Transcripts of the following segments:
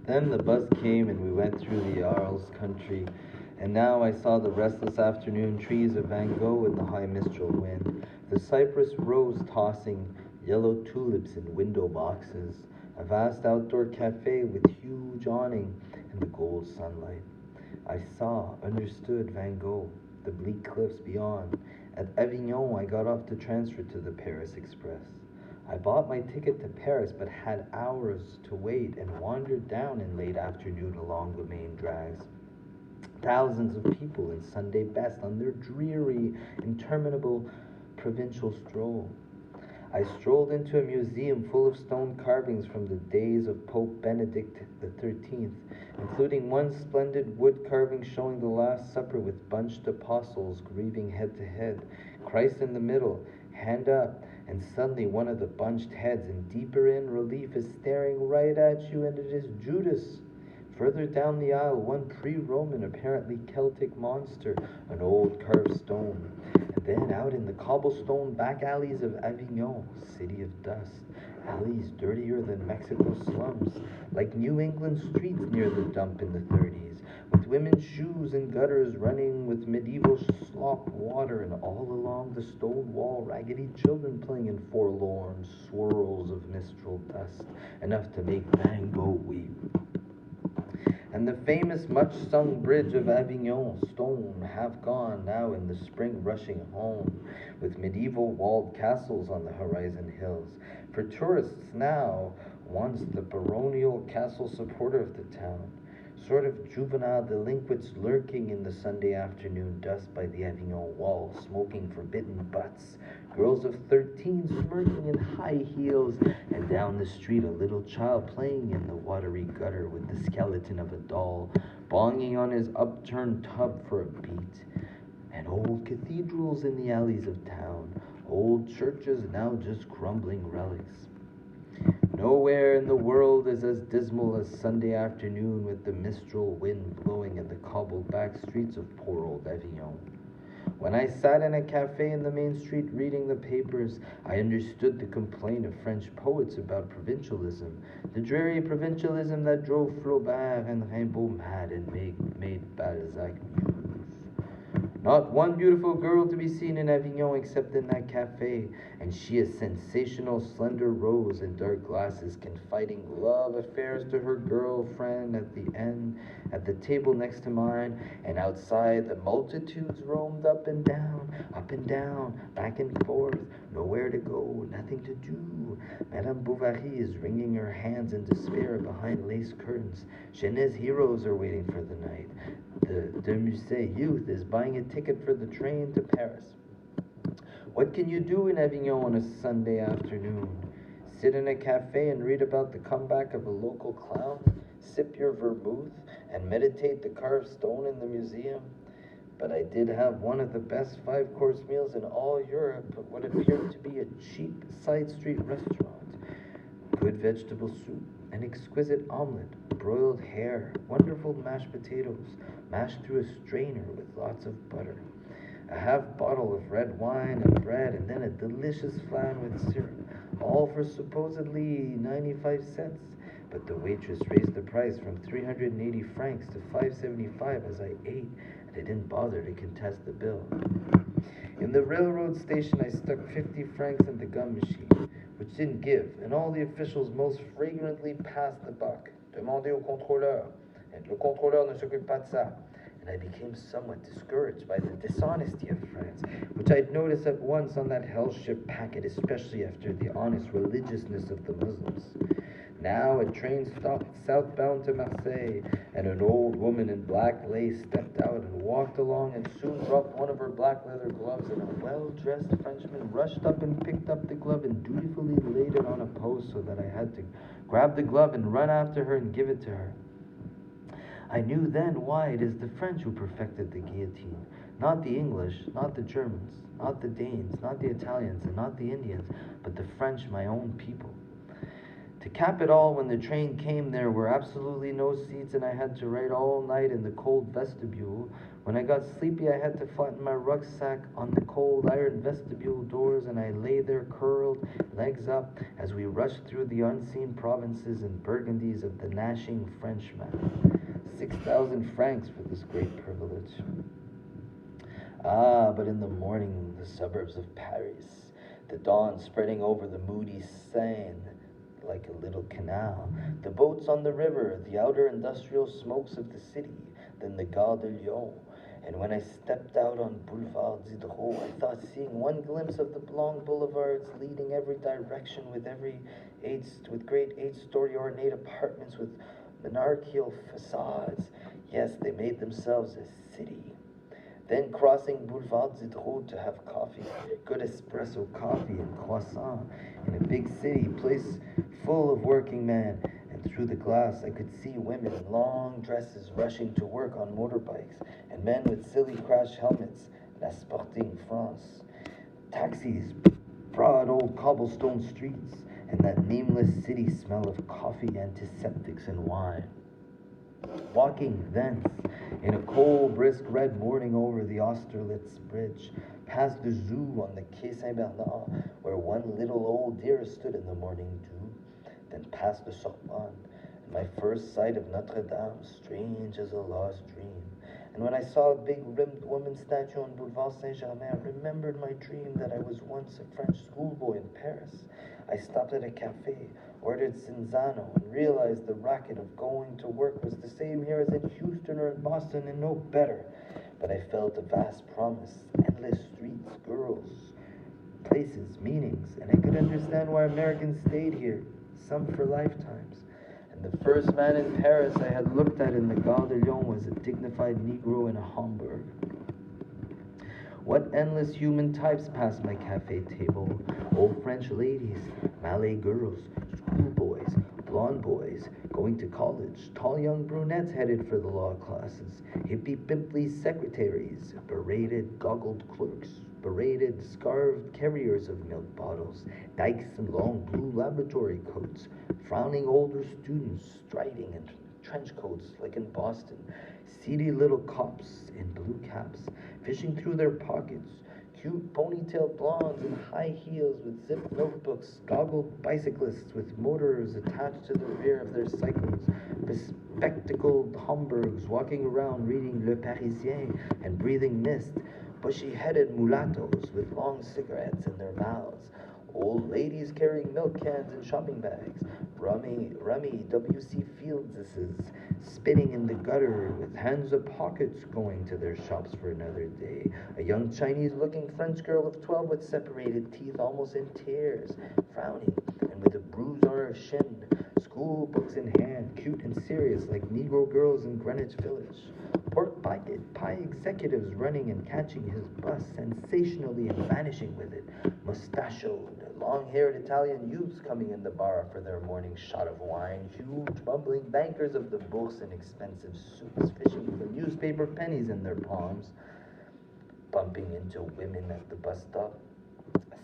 Then the bus came and we went through the Arles country, and now I saw the restless afternoon trees of Van Gogh in the high mistral wind, the cypress rose tossing, yellow tulips in window boxes, a vast outdoor cafe with huge awning and the gold sunlight. I saw, understood Van Gogh, the bleak cliffs beyond. At Avignon, I got off to transfer to the Paris Express. I bought my ticket to Paris but had hours to wait and wandered down in late afternoon along the main drags. Thousands of people in Sunday best on their dreary, interminable provincial stroll. I strolled into a museum full of stone carvings from the days of Pope Benedict XIII, including one splendid wood carving showing the Last Supper with bunched apostles grieving head to head, Christ in the middle, hand up, and suddenly one of the bunched heads in deeper in relief is staring right at you, and it is Judas. Further down the aisle, one pre-Roman, apparently Celtic monster, an old carved stone. And then out in the cobblestone back alleys of Avignon, city of dust, alleys dirtier than Mexico slums, like New England streets near the dump in the 30s, with women's shoes and gutters running with medieval slop water, and all along the stone wall, raggedy children playing in forlorn swirls of mistral dust, enough to make Van Gogh weep. And the famous much-sung bridge of Avignon, stone, half gone now in the spring rushing home, with medieval walled castles on the horizon hills. For tourists now, once the baronial castle supporter of the town, sort of juvenile delinquents lurking in the Sunday afternoon dust by the Avignon wall, smoking forbidden butts, girls of 13 smirking in high heels, and down the street a little child playing in the watery gutter with the skeleton of a doll, bonging on his upturned tub for a beat, and old cathedrals in the alleys of town, old churches now just crumbling relics. Nowhere in the world is as dismal as Sunday afternoon with the mistral wind blowing in the cobbled back streets of poor old Avignon. When I sat in a cafe in the main street reading the papers, I understood the complaint of French poets about provincialism, the dreary provincialism that drove Flaubert and Rimbaud mad and made Balzac muse. Not one beautiful girl to be seen in Avignon except in that cafe, and she a sensational slender rose in dark glasses confiding love affairs to her girlfriend at the end, at the table next to mine, and outside the multitudes roamed up and down, back and forth, nowhere to go, nothing to do. Madame Bovary is wringing her hands in despair behind lace curtains. Genèse heroes are waiting for the night. The de Musset youth is buying a ticket for the train to Paris. What can you do in Avignon on a Sunday afternoon? Sit in a cafe and read about the comeback of a local clown? Sip your vermouth and meditate the carved stone in the museum? But I did have one of the best five-course meals in all Europe at what appeared to be a cheap side street restaurant. Good vegetable soup, an exquisite omelet, broiled hare, wonderful mashed potatoes, mashed through a strainer with lots of butter, a half bottle of red wine and bread, and then a delicious flan with syrup, all for supposedly 95 cents. But the waitress raised the price from 380 francs to 575 as I ate, and I didn't bother to contest the bill. In the railroad station, I stuck 50 francs in the gum machine, which didn't give, and all the officials most fragrantly passed the buck. Demandez au contrôleur, and le contrôleur ne s'occupe pas de ça. And I became somewhat discouraged by the dishonesty of France, which I'd noticed at once on that hell ship packet, especially after the honest religiousness of the Muslims. Now a train stopped southbound to Marseille, and an old woman in black lace stepped out and walked along and soon dropped one of her black leather gloves, and a well-dressed Frenchman rushed up and picked up the glove and dutifully laid it on a post so that I had to grab the glove and run after her and give it to her. I knew then why it is the French who perfected the guillotine, not the English, not the Germans, not the Danes, not the Italians, and not the Indians, but the French, my own people. To cap it all, when the train came, there were absolutely no seats, and I had to write all night in the cold vestibule. When I got sleepy, I had to flatten my rucksack on the cold iron vestibule doors, and I lay there curled, legs up, as we rushed through the unseen provinces and Burgundies of the gnashing Frenchman. 6,000 francs for this great privilege. Ah, but in the morning, the suburbs of Paris, the dawn spreading over the moody Seine like a little canal, the boats on the river, the outer industrial smokes of the city, then the Gare de Lyon. And when I stepped out on Boulevard Diderot, I thought seeing one glimpse of the long boulevards leading every direction with great eight-story ornate apartments with monarchical facades. Yes, they made themselves a city. Then crossing Boulevard Diderot to have coffee, good espresso coffee and croissant in a big city, place full of working men. And through the glass I could see women in long dresses rushing to work on motorbikes, and men with silly crash helmets, la Sporting France. Taxis, broad old cobblestone streets, and that nameless city smell of coffee, antiseptics, and wine. Walking thence, in a cold, brisk red morning over the Austerlitz Bridge, past the zoo on the Quai Saint-Bernard, where one little old deer stood in the morning dew, then past the Sorbonne, and my first sight of Notre Dame, strange as a lost dream. And when I saw a big rimmed woman statue on Boulevard Saint-Germain, I remembered my dream that I was once a French schoolboy in Paris. I stopped at a cafe, ordered Cinzano, and realized the racket of going to work was the same here as in Houston or in Boston, and no better. But I felt a vast promise, endless streets, girls, places, meanings, and I could understand why Americans stayed here, some for lifetimes. And the first man in Paris I had looked at in the Gare de Lyon was a dignified Negro in a Hamburg. What endless human types passed my cafe table. Old French ladies, Malay girls, schoolboys, blonde boys going to college, tall young brunettes headed for the law classes, hippy-pimply secretaries, berated, goggled clerks, berated, scarved carriers of milk bottles, dykes in long blue laboratory coats, frowning older students striding in trench coats like in Boston, seedy little cops in blue caps, fishing through their pockets, cute ponytailed blondes in high heels with zipped notebooks, goggled bicyclists with motors attached to the rear of their cycles, bespectacled Hamburgs walking around reading Le Parisien and breathing mist, bushy-headed mulattoes with long cigarettes in their mouths, old ladies carrying milk cans and shopping bags, rummy W.C. Fieldses spinning in the gutter with hands of pockets going to their shops for another day, a young Chinese-looking French girl of 12 with separated teeth almost in tears, frowning and with a bruise on her shin, school books in hand, cute and serious like Negro girls in Greenwich Village, pork pie executives running and catching his bus sensationally and vanishing with it, mustachioed, long-haired Italian youths coming in the bar for their morning shot of wine, huge bumbling bankers of the Bourse in expensive suits, fishing for newspaper pennies in their palms, bumping into women at the bus stop,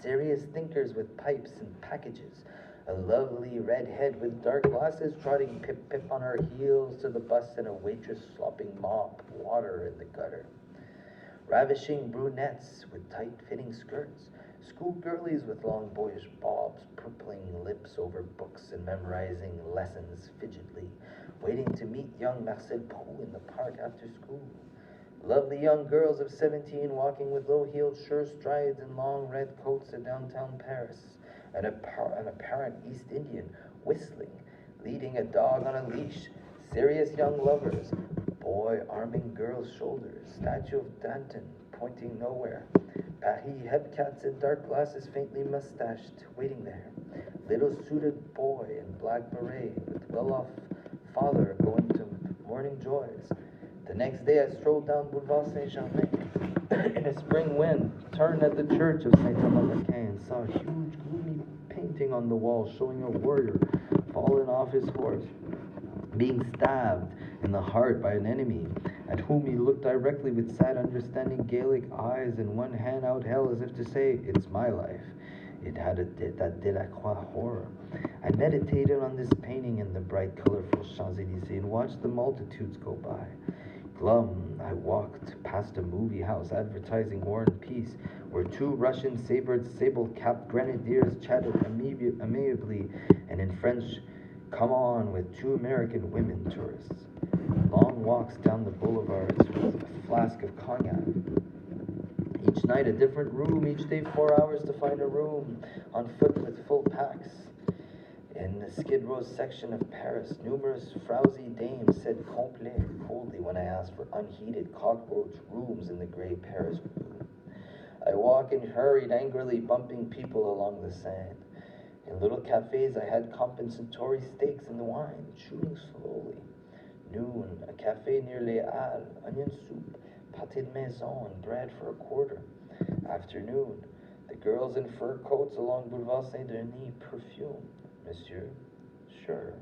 serious thinkers with pipes and packages, a lovely redhead with dark glasses trotting pip-pip on her heels to the bus, and a waitress slopping mop water in the gutter. Ravishing brunettes with tight-fitting skirts, schoolgirlies with long boyish bobs, purpling lips over books and memorizing lessons fidgetly, waiting to meet young Marcel Proulx in the park after school. Lovely young girls of 17 walking with low-heeled sure strides and long red coats to downtown Paris. An apparent East Indian whistling, leading a dog on a leash, serious young lovers, boy arming girl's shoulders, statue of Danton pointing nowhere, Paris hepcats in dark glasses faintly mustached, waiting there, little suited boy in black beret with well-off father going to morning joys. The next day I strolled down Boulevard Saint-Germain in a spring wind, turned at the church of Saint-Thomas and saw a huge gloomy painting on the wall showing a warrior fallen off his horse, being stabbed in the heart by an enemy, at whom he looked directly with sad understanding Gaelic eyes and one hand out held as if to say, "It's my life." It had that Delacroix horror. I meditated on this painting in the bright, colorful Champs-Élysées and watched the multitudes go by. Glum, I walked past a movie house advertising War and Peace, where two Russian sable-capped grenadiers chatted amiably, and in French, come on, with two American women tourists. Long walks down the boulevards with a flask of cognac. Each night a different room, each day 4 hours to find a room, on foot with full packs. In the Skid Row section of Paris, numerous frowsy dames said complet coldly when I asked for unheated cockroach rooms in the gray Paris room. I walk and hurried, angrily bumping people along the sand. In little cafes, I had compensatory steaks and wine, chewing slowly. Noon, a cafe near Les Halles, onion soup, pâté de maison, and bread for a quarter. Afternoon, the girls in fur coats along Boulevard Saint-Denis, perfume. Monsieur? Sure.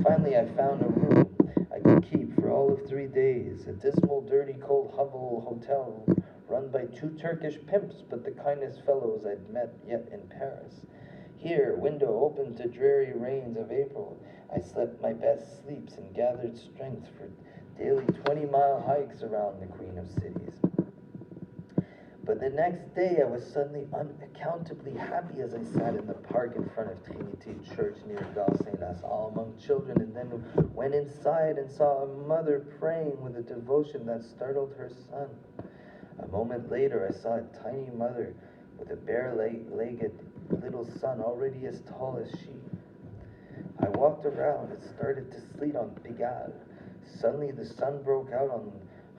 Finally, I found a room I could keep for all of 3 days. A dismal, dirty, cold hovel hotel run by two Turkish pimps, but the kindest fellows I'd met yet in Paris. Here, window open to dreary rains of April, I slept my best sleeps and gathered strength for daily 20-mile hikes around the Queen of Cities. But the next day I was suddenly unaccountably happy as I sat in the park in front of Trinity Church near Gare Saint-Lazare among children, and then went inside and saw a mother praying with a devotion that startled her son. A moment later I saw a tiny mother with a bare-legged little son already as tall as she. I walked around. It started to sleet on Pigalle. Suddenly the sun broke out on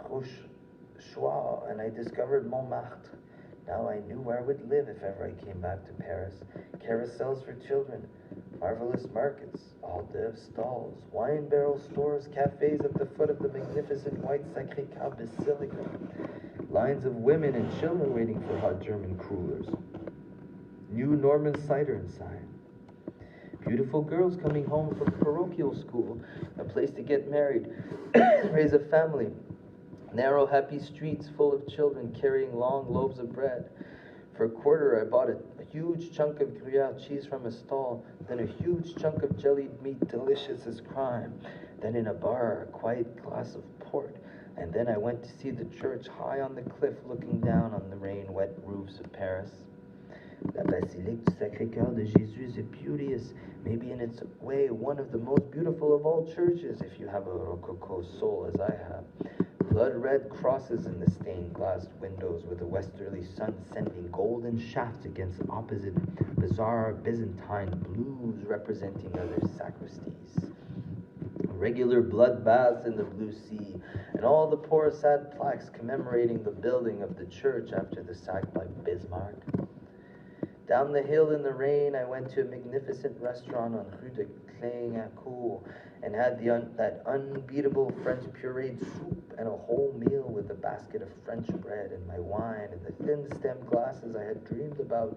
Rochechouart, and I discovered Montmartre. Now I knew where I would live if ever I came back to Paris. Carousels for children, marvelous markets, hors d'oeuvre stalls, wine barrel stores, cafes at the foot of the magnificent white Sacré-Cœur Basilica, lines of women and children waiting for hot German crullers, new Norman cider inside, beautiful girls coming home from parochial school, a place to get married, raise a family, narrow happy streets full of children carrying long loaves of bread. For a quarter I bought a huge chunk of Gruyere cheese from a stall, then a huge chunk of jellied meat delicious as crime, then in a bar a quiet glass of port, and then I went to see the church high on the cliff looking down on the rain-wet roofs of Paris. La Basilique du Sacré-Cœur de Jésus is beauteous, maybe in its way one of the most beautiful of all churches if you have a Rococo soul as I have. Blood-red crosses in the stained glass windows with the westerly sun sending golden shafts against opposite bizarre Byzantine blues representing other sacristies. Regular blood baths in the blue sea, and all the poor sad plaques commemorating the building of the church after the sack by Bismarck. Down the hill in the rain, I went to a magnificent restaurant on Rue de Clignancourt and had that unbeatable French pureed soup and a whole meal with a basket of French bread and my wine and the thin-stemmed glasses I had dreamed about,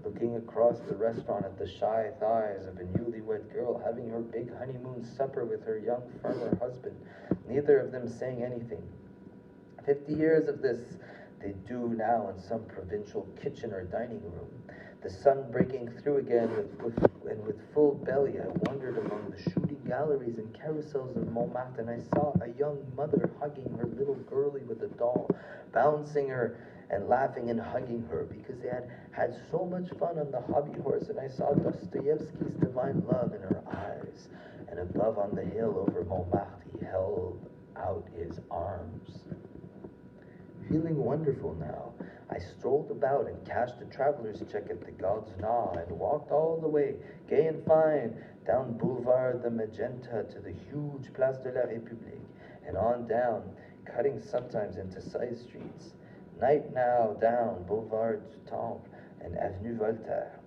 looking across the restaurant at the shy thighs of a newlywed girl having her big honeymoon supper with her young farmer husband, neither of them saying anything. 50 years of this they do now in some provincial kitchen or dining room. The sun breaking through again with full belly, I wandered among the shooting galleries and carousels of Montmartre, and I saw a young mother hugging her little girlie with a doll, bouncing her and laughing and hugging her because they had had so much fun on the hobby horse, and I saw Dostoevsky's divine love in her eyes, and above on the hill over Montmartre he held out his arms. Feeling wonderful now, I strolled about and cashed a traveler's check at the God's Gnaw and walked all the way, gay and fine, down Boulevard de Magenta to the huge Place de la République, and on down, cutting sometimes into side streets. Night now down Boulevard du Temple and Avenue Voltaire,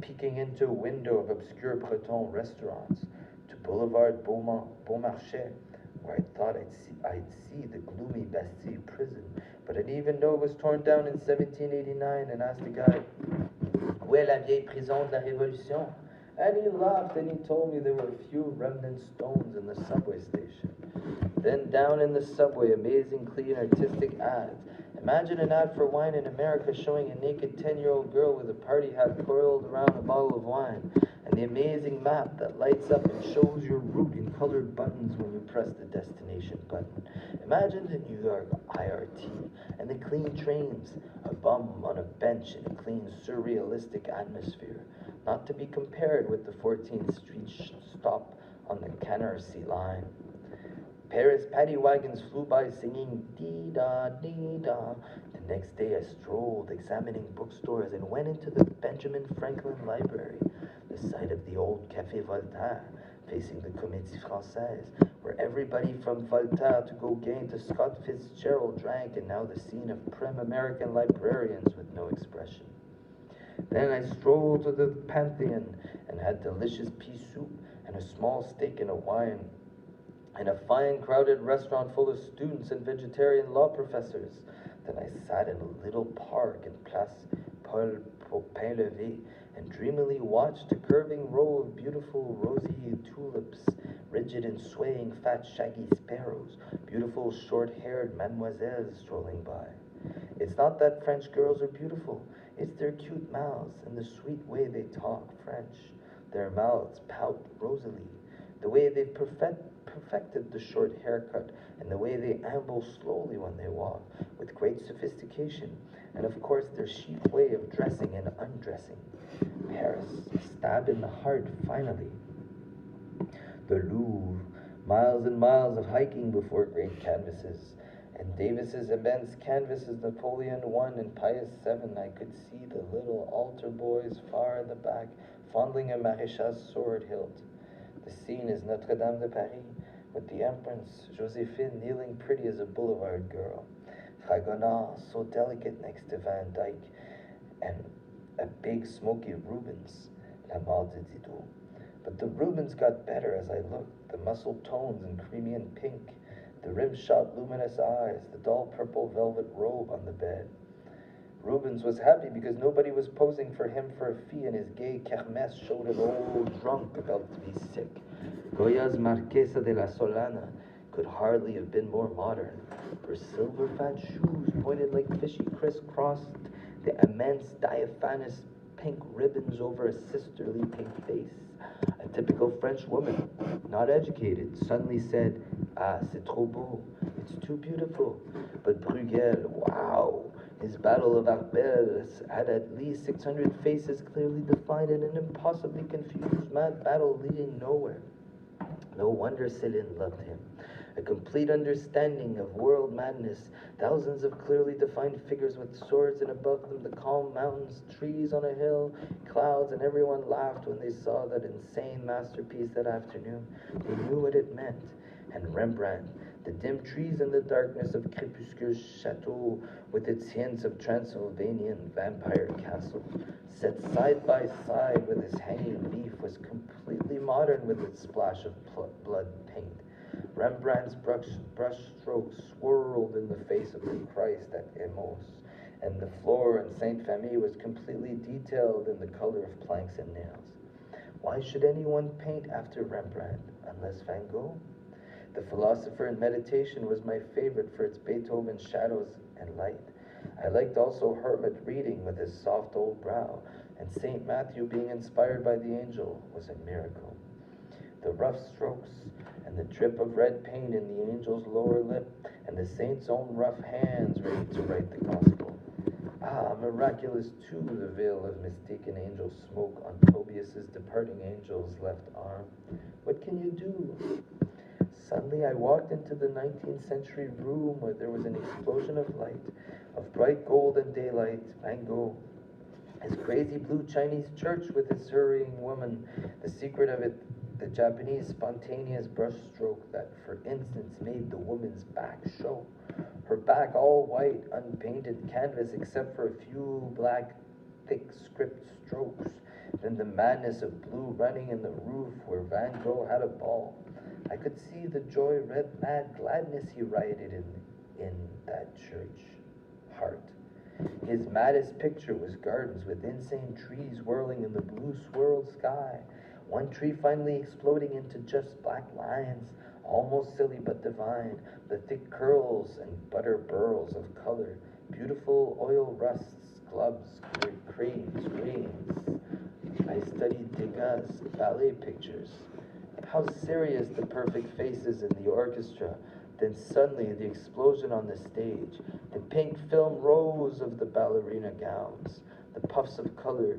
peeking into a window of obscure Breton restaurants, to Boulevard Beaumarchais, where I thought I'd see the gloomy Bastille prison, but I didn't even know it was torn down in 1789, and asked the guy, "Où est la vieille prison de la Révolution?" And he laughed and he told me there were a few remnant stones in the subway station. Then down in the subway, amazing clean artistic ads. Imagine an ad for wine in America showing a naked 10-year-old girl with a party hat coiled around a bottle of wine. and the amazing map that lights up and shows your route in colored buttons when you press the destination button. Imagine the New York IRT and the clean trains, a bum on a bench in a clean, surrealistic atmosphere, not to be compared with the 14th Street stop on the Canarsie line. Paris paddy wagons flew by singing dee-da, dee-da. The next day I strolled, examining bookstores, and went into the Benjamin Franklin Library, the site of the old Café Voltaire, facing the Comédie Française, where everybody from Voltaire to Gauguin to Scott Fitzgerald drank, and now the scene of prim American librarians with no expression. Then I strolled to the Pantheon and had delicious pea soup and a small steak and a wine, in a fine crowded restaurant full of students and vegetarian law professors. Then I sat in a little park in Place Paul Pain-Levé and dreamily watched a curving row of beautiful rosy tulips, rigid and swaying fat shaggy sparrows, beautiful short-haired mademoiselles strolling by. It's not that French girls are beautiful, it's their cute mouths and the sweet way they talk French. Their mouths pout rosily, the way they've perfected the short haircut, and the way they amble slowly when they walk, with great sophistication, and of course their chic way of dressing and undressing. Paris, a stab in the heart, finally. The Louvre, miles and miles of hiking before great canvases, and Davis's immense canvases, Napoleon I and Pius VII. I could see the little altar boys far in the back, fondling a maréchal's sword hilt. The scene is Notre Dame de Paris, with the Empress Josephine kneeling pretty as a boulevard girl, Fragonard so delicate next to Van Dyck, and a big smoky Rubens, La Mort de Didot. But the Rubens got better as I looked, the muscle tones in creamy and pink, the rim-shot luminous eyes, the dull purple velvet robe on the bed. Rubens was happy because nobody was posing for him for a fee, and his gay kermesse showed an old drunk about to be sick. Goya's Marquesa de la Solana could hardly have been more modern. Her silver fat shoes pointed like fishy crisscrossed the immense diaphanous pink ribbons over a sisterly pink face. A typical French woman, not educated, suddenly said, "Ah, c'est trop beau. It's too beautiful." But Bruegel, wow! His Battle of Arbelles had at least 600 faces clearly defined in an impossibly confused mad battle leading nowhere. No wonder Céline loved him. A complete understanding of world madness, thousands of clearly defined figures with swords, and above them the calm mountains, trees on a hill, clouds, and everyone laughed when they saw that insane masterpiece that afternoon. They knew what it meant. And Rembrandt, the dim trees and the darkness of Crépuscule's chateau, with its hints of Transylvanian vampire castle, set side by side with his hanging leaf, was completely modern with its splash of blood paint. Rembrandt's brush strokes swirled in the face of the Christ at Emos, and the floor in Saint Famille was completely detailed in the color of planks and nails. Why should anyone paint after Rembrandt, unless Van Gogh? The Philosopher in Meditation was my favorite for its Beethoven shadows and light. I liked also Hermit reading with his soft old brow, and St. Matthew being inspired by the angel was a miracle. The rough strokes and the drip of red paint in the angel's lower lip, and the saint's own rough hands ready to write the gospel. Ah, miraculous too, the veil of mistaken angel smoke on Tobias's departing angel's left arm. What can you do? Suddenly I walked into the 19th century room where there was an explosion of light, of bright golden daylight, Van Gogh, his crazy blue Chinese church with its hurrying woman, the secret of it, the Japanese spontaneous brushstroke that, for instance, made the woman's back show. Her back all white, unpainted canvas except for a few black, thick script strokes. Then the madness of blue running in the roof where Van Gogh had a ball. I could see the joy, red, mad gladness he rioted in that church heart. His maddest picture was gardens with insane trees whirling in the blue swirled sky. One tree finally exploding into just black lines, almost silly but divine, the thick curls and butter burls of color, beautiful oil rusts, clubs, creams, greens. I studied Degas' ballet pictures. How serious the perfect faces in the orchestra. Then suddenly the explosion on the stage, the pink film rose of the ballerina gowns, the puffs of color,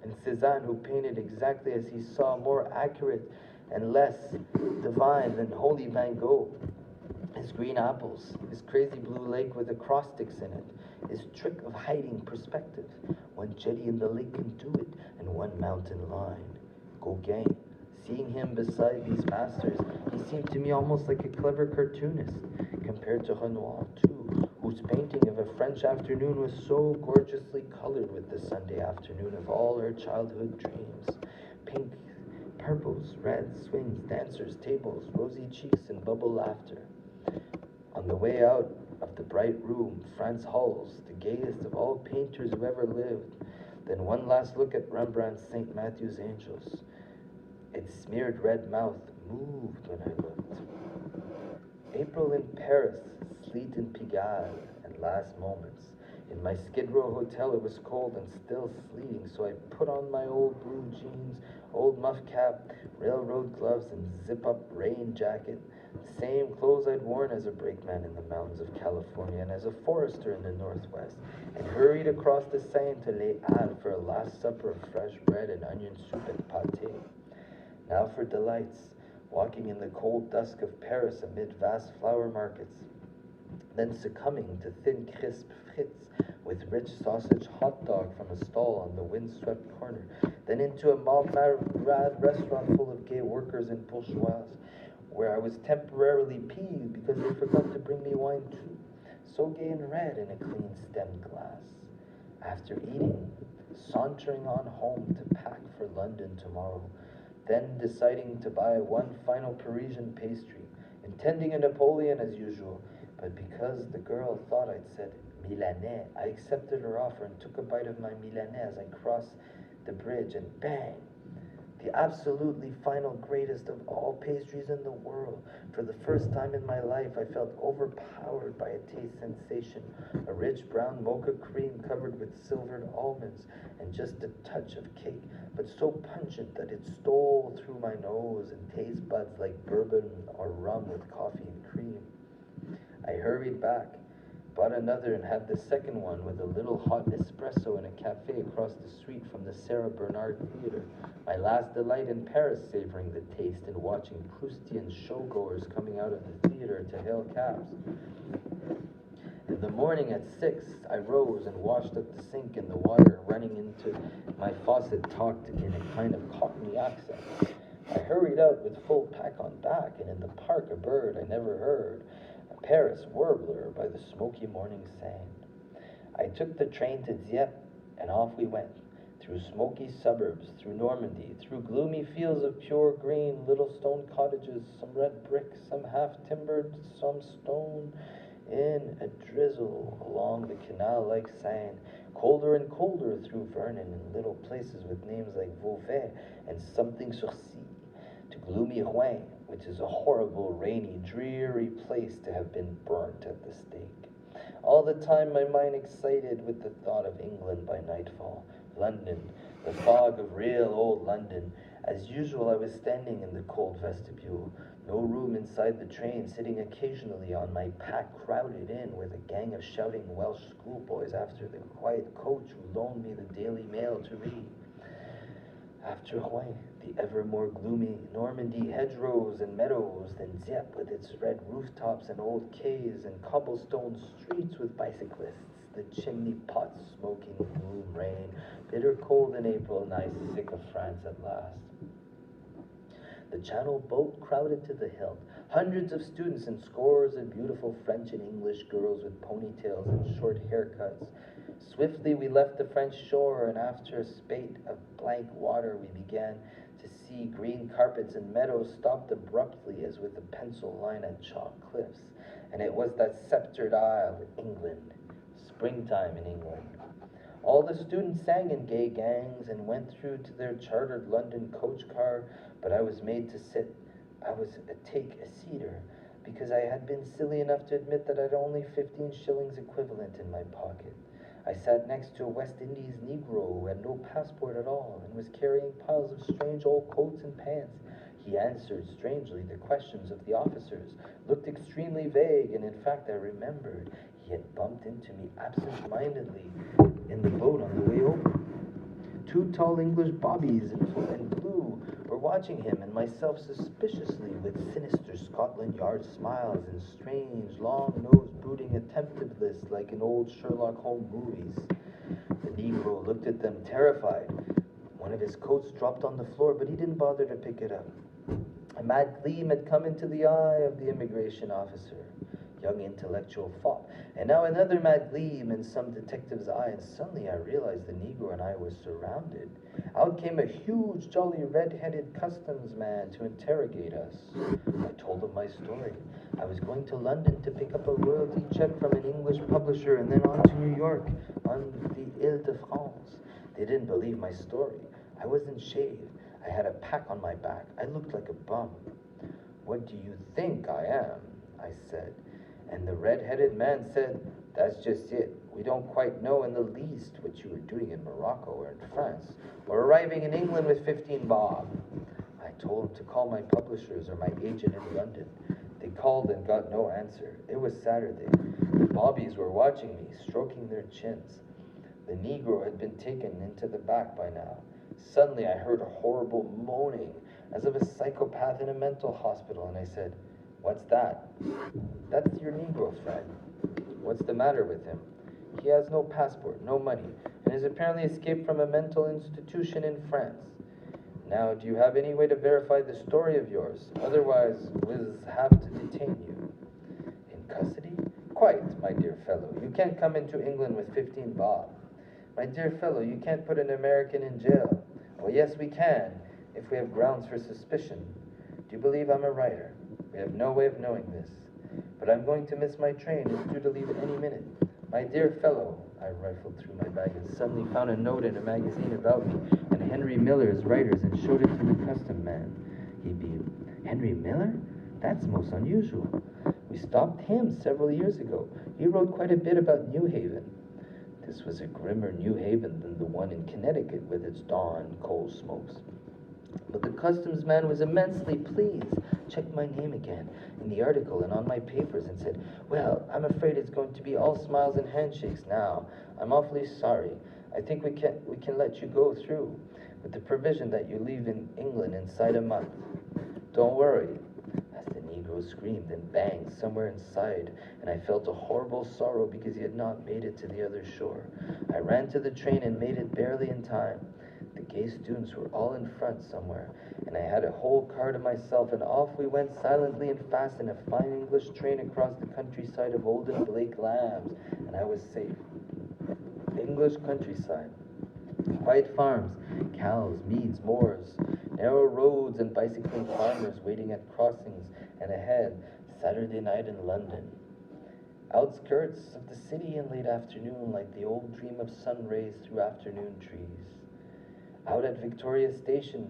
and Cézanne, who painted exactly as he saw, more accurate and less divine than Holy Van Gogh. His green apples, his crazy blue lake with acrostics in it, his trick of hiding perspective. One jetty in the lake can do it, and one mountain line. Gauguin. Seeing him beside these masters, he seemed to me almost like a clever cartoonist, compared to Renoir, too, whose painting of a French afternoon was so gorgeously colored with the Sunday afternoon of all her childhood dreams. Pink, purples, reds, swings, dancers, tables, rosy cheeks, and bubble laughter. On the way out of the bright room, Frans Hals, the gayest of all painters who ever lived, then one last look at Rembrandt's St. Matthew's Angels. Its smeared red mouth moved when I looked. April in Paris, sleet in Pigalle, and last moments. In my Skid Row hotel it was cold and still sleeting, so I put on my old blue jeans, old muff cap, railroad gloves, and zip-up rain jacket, the same clothes I'd worn as a brakeman in the mountains of California and as a forester in the Northwest, and hurried across the Seine to Les Halles for a last supper of fresh bread and onion soup and pâté. Now for delights, walking in the cold dusk of Paris amid vast flower markets, then succumbing to thin, crisp frites with rich sausage hot dog from a stall on the windswept corner, then into a Montmartre restaurant full of gay workers and bourgeois, where I was temporarily peeved because they forgot to bring me wine too, so gay and red in a clean stemmed glass. After eating, sauntering on home to pack for London tomorrow, then deciding to buy one final Parisian pastry, intending a Napoleon as usual, but because the girl thought I'd said Milanais, I accepted her offer and took a bite of my Milanais as I crossed the bridge, and bang! The absolutely final greatest of all pastries in the world. For the first time in my life, I felt overpowered by a taste sensation, a rich brown mocha cream covered with silvered almonds, and just a touch of cake, but so pungent that it stole through my nose and taste buds like bourbon or rum with coffee and cream. I hurried back, bought another, and had the second one with a little hot espresso in a cafe across the street from the Sarah Bernard Theater. My last delight in Paris, savoring the taste and watching Proustian showgoers coming out of the theater to hail cabs. In the morning at 6, I rose and washed up the sink in the water, running into my faucet talked in a kind of Cockney accent. I hurried out with full pack on back, and in the park a bird I never heard, a Paris warbler by the smoky morning sand. I took the train to Dieppe, and off we went, through smoky suburbs, through Normandy, through gloomy fields of pure green, little stone cottages, some red brick, some half-timbered, some stone, in a drizzle along the canal-like Seine, colder and colder through Vernon, in little places with names like Beauvais and something sur C, to gloomy Rouen, which is a horrible, rainy, dreary place to have been burnt at the stake. All the time my mind excited with the thought of England by nightfall, London, the fog of real old London. As usual, I was standing in the cold vestibule, no room inside the train, sitting occasionally on my pack crowded in with a gang of shouting Welsh schoolboys after the quiet coach who loaned me the Daily Mail to read. After Rouen, the ever more gloomy Normandy hedgerows and meadows, then Dieppe with its red rooftops and old quays and cobblestone streets with bicyclists, the chimney pots smoking, gloom, rain, bitter cold in April, and I sick of France at last. The Channel boat crowded to the hilt, hundreds of students and scores of beautiful French and English girls with ponytails and short haircuts. Swiftly we left the French shore, and after a spate of blank water we began to see green carpets and meadows stopped abruptly as with a pencil line at chalk cliffs. And it was that sceptered isle, England, springtime in England. All the students sang in gay gangs and went through to their chartered London coach car, but I was made to take a seater, because I had been silly enough to admit that I'd only 15 shillings equivalent in my pocket. I sat next to a West Indies Negro who had no passport at all and was carrying piles of strange old coats and pants. He answered strangely the questions of the officers, looked extremely vague, and in fact I remembered he had bumped into me absent-mindedly in the boat on the way over. Two tall English bobbies in blue were watching him and myself suspiciously with sinister Scotland Yard smiles and strange, long-nosed, brooding attentiveness like in old Sherlock Holmes movies. The Negro looked at them terrified. One of his coats dropped on the floor, but he didn't bother to pick it up. A mad gleam had come into the eye of the immigration officer. Young intellectual fop. And now another mad gleam in some detective's eye, and suddenly I realized the Negro and I were surrounded. Out came a huge, jolly, red-headed customs man to interrogate us. I told him my story. I was going to London to pick up a royalty check from an English publisher and then on to New York, on the Ile-de-France. They didn't believe my story. I wasn't shaved. I had a pack on my back. I looked like a bum. What do you think I am? I said. And the red-headed man said, that's just it. We don't quite know in the least what you were doing in Morocco or in France, or arriving in England with 15 bob. I told him to call my publishers or my agent in London. They called and got no answer. It was Saturday. The bobbies were watching me, stroking their chins. The Negro had been taken into the back by now. Suddenly I heard a horrible moaning, as of a psychopath in a mental hospital, and I said, what's that? That's your Negro friend. What's the matter with him? He has no passport, no money, and has apparently escaped from a mental institution in France. Now, do you have any way to verify the story of yours? Otherwise, we'll have to detain you. In custody? Quite, my dear fellow. You can't come into England with 15 bob. My dear fellow, you can't put an American in jail. Well, yes, we can, if we have grounds for suspicion. Do you believe I'm a writer? We have no way of knowing this. But I'm going to miss my train. It's due to leave any minute. My dear fellow, I rifled through my bag and suddenly found a note in a magazine about me and Henry Miller's writers and showed it to the custom man. He beamed. Henry Miller? That's most unusual. We stopped him several years ago. He wrote quite a bit about New Haven. This was a grimmer New Haven than the one in Connecticut with its dawn coal smokes. But the customs man was immensely pleased, checked my name again in the article and on my papers and said, well, I'm afraid it's going to be all smiles and handshakes now. I'm awfully sorry. I think we can let you go through with the provision that you leave in England inside a month. Don't worry. As the Negro screamed and banged somewhere inside, and I felt a horrible sorrow because he had not made it to the other shore. I ran to the train and made it barely in time. The gay students were all in front somewhere, and I had a whole car to myself, and off we went silently and fast in a fine English train across the countryside of Olden Blake Lambs, and I was safe. English countryside. Quiet farms, cows, meads, moors, narrow roads and bicycling farmers waiting at crossings, and ahead, Saturday night in London. Outskirts of the city in late afternoon like the old dream of sun rays through afternoon trees. Out at Victoria Station,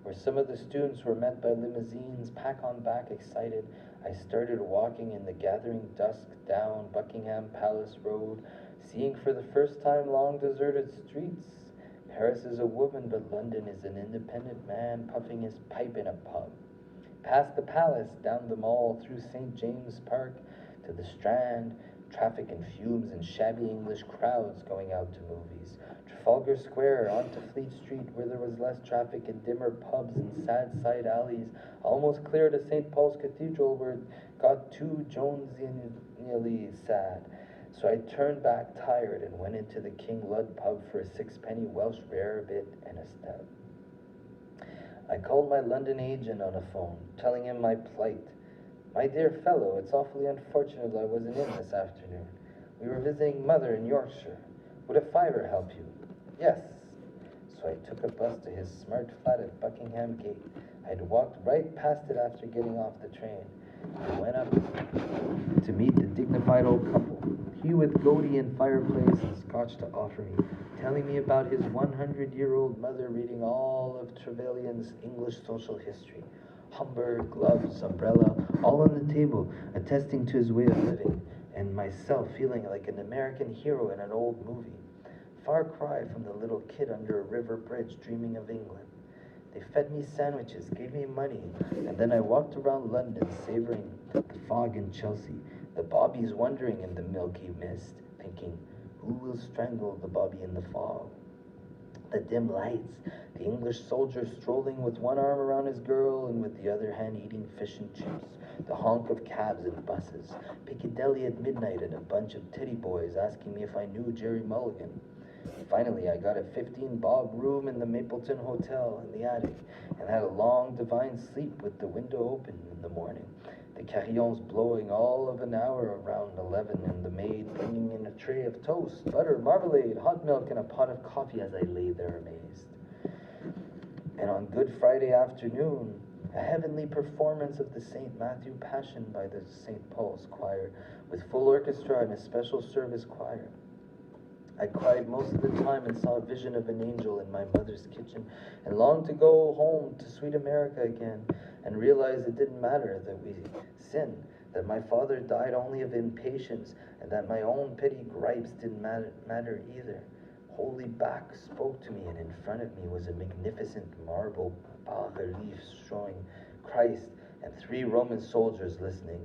where some of the students were met by limousines, pack on back, excited, I started walking in the gathering dusk down Buckingham Palace Road, seeing for the first time long deserted streets. Paris is a woman, but London is an independent man puffing his pipe in a pub. Past the palace, down the Mall, through St. James Park, to the Strand, traffic and fumes and shabby English crowds going out to movies. Trafalgar Square, onto Fleet Street, where there was less traffic and dimmer pubs and sad side alleys, almost clear to St. Paul's Cathedral, where it got too Jonesy sad. So I turned back tired and went into the King Lud pub for a sixpenny Welsh rarebit and a stout. I called my London agent on a phone, telling him my plight. My dear fellow, it's awfully unfortunate I wasn't in this afternoon. We were visiting Mother in Yorkshire. Would a fiver help you? Yes. So I took a bus to his smart flat at Buckingham Gate. I'd walked right past it after getting off the train. I went up to meet the dignified old couple, he with goatee and fireplace and scotch to offer me, telling me about his 100-year-old mother reading all of Trevelyan's English social history. Humber, gloves, umbrella, all on the table, attesting to his way of living. and myself feeling like an American hero in an old movie. Far cry from the little kid under a river bridge dreaming of England. They fed me sandwiches, gave me money, and then I walked around London, savoring the fog in Chelsea, the bobbies wandering in the milky mist, thinking, who will strangle the bobby in the fog? The dim lights, the English soldier strolling with one arm around his girl and with the other hand eating fish and chips, the honk of cabs and buses, Piccadilly at midnight and a bunch of teddy boys asking me if I knew Jerry Mulligan. Finally, I got a 15-bob room in the Mapleton Hotel in the attic and had a long divine sleep with the window open in the morning, the carillons blowing all of an hour around 11 and the maid bringing in a tray of toast, butter, marmalade, hot milk, and a pot of coffee as I lay there amazed. And on Good Friday afternoon, a heavenly performance of the St. Matthew Passion by the St. Paul's Choir with full orchestra and a special service choir. I cried most of the time and saw a vision of an angel in my mother's kitchen and longed to go home to sweet America again and realized it didn't matter that we sinned, that my father died only of impatience and that my own petty gripes didn't matter either. Holy Bach spoke to me, and in front of me was a magnificent marble bas-relief showing Christ and 3 Roman soldiers listening.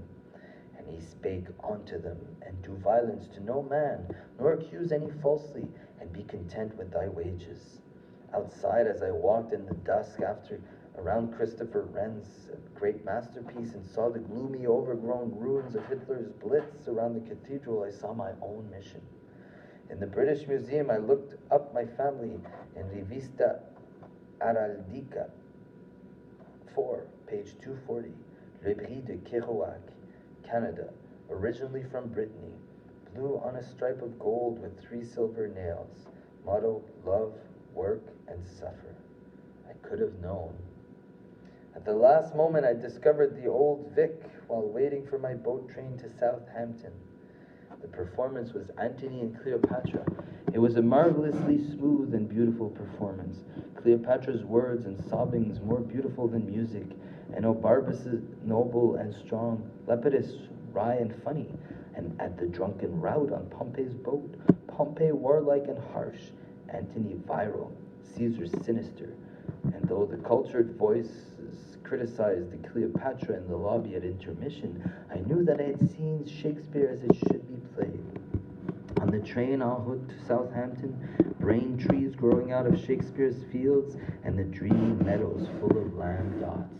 And he spake unto them, and do violence to no man, nor accuse any falsely, and be content with thy wages. Outside, as I walked in the dusk around Christopher Wren's great masterpiece and saw the gloomy, overgrown ruins of Hitler's Blitz around the cathedral, I saw my own mission. In the British Museum, I looked up my family in Revista Heraldica 4, page 240, Le Brie de Kerouac, Canada, originally from Brittany, blue on a stripe of gold with 3 silver nails, motto, love, work, and suffer. I could have known. At the last moment, I discovered the Old Vic while waiting for my boat train to Southampton. The performance was Antony and Cleopatra. It was a marvelously smooth and beautiful performance. Cleopatra's words and sobbings more beautiful than music, and Obarbus noble and strong, Lepidus wry and funny, and at the drunken rout on Pompey's boat, Pompey warlike and harsh, Antony virile, Caesar sinister. And though the cultured voices criticized the Cleopatra in the lobby at intermission, I knew that I had seen Shakespeare as it should be played. On the train en route to Southampton, brain trees growing out of Shakespeare's fields, and the dreamy meadows full of land dots.